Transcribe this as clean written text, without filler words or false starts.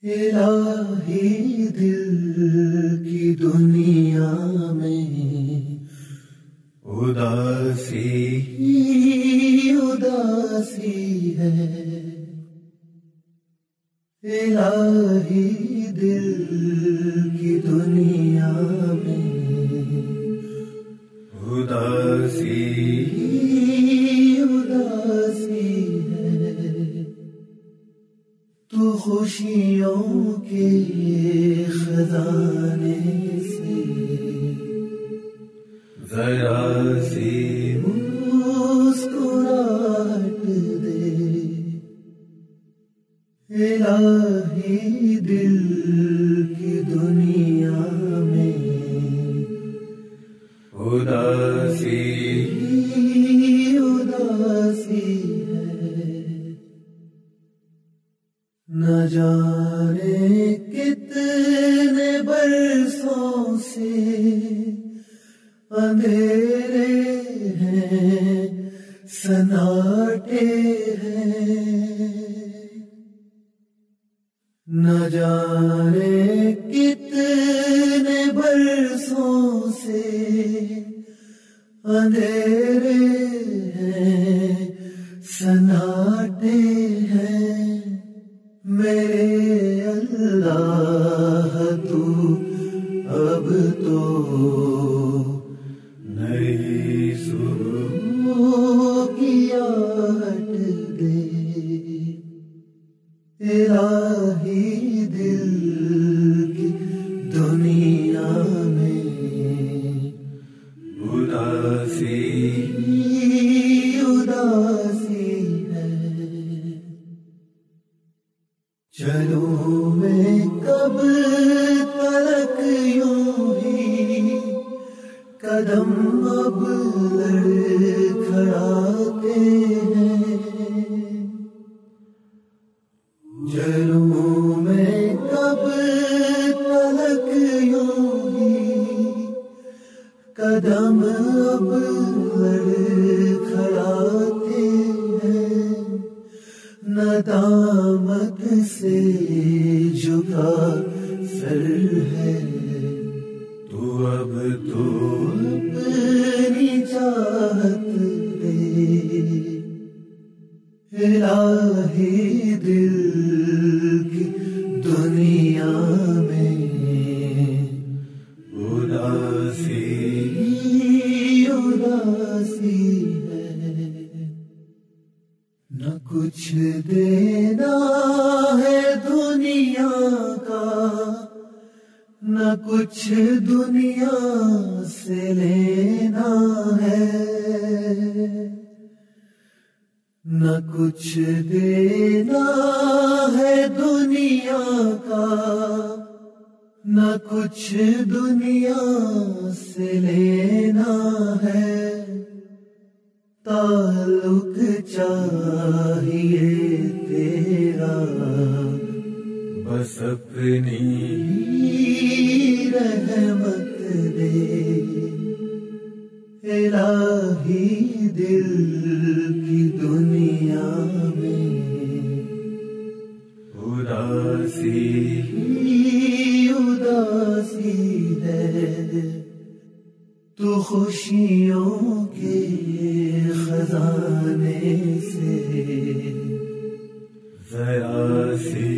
इलाही दिल की दुनिया में उदासी ही उदासी है। इलाही दिल की दुनिया में उदासी ही उदासी है। तू खुशियों के खजाने से जरा सी मुस्कुराहट दे। इलाही दिल की दुनिया में उदासी ही उदासी है। न जाने कितने बरसों से अंधेरे हैं, सन्नाटे हैं। न जाने कितने बरसों से अंधेरे हैं, सन्नाटे हैं। मेरे अल्लाह तू अब तो नई सुबह की आहट दे। इलाही दिल की दुनिया में उदासी उदासी है। चलूं मैं कब तक यूं ही कदम अब लड़खड़ाते हैं। चलूं मैं कब तक यूं ही कदम अब लड़खड़ाते हैं। नदामत से झुका सर है, तू अब तो अपनी चाहत दे। इलाही दिल की दुनिया में उदासी उदासी है। न कुछ देना है दुनिया का, न कुछ दुनिया से लेना है। न कुछ देना है दुनिया का, न कुछ दुनिया से लेना है। ताल्लुक चाहिए तेरा, बस अपनी ही रहमत दे। इलाही दिल की दुनिया में उदासी ही उदासी है। तू खुशियों के खजाने से जरा सी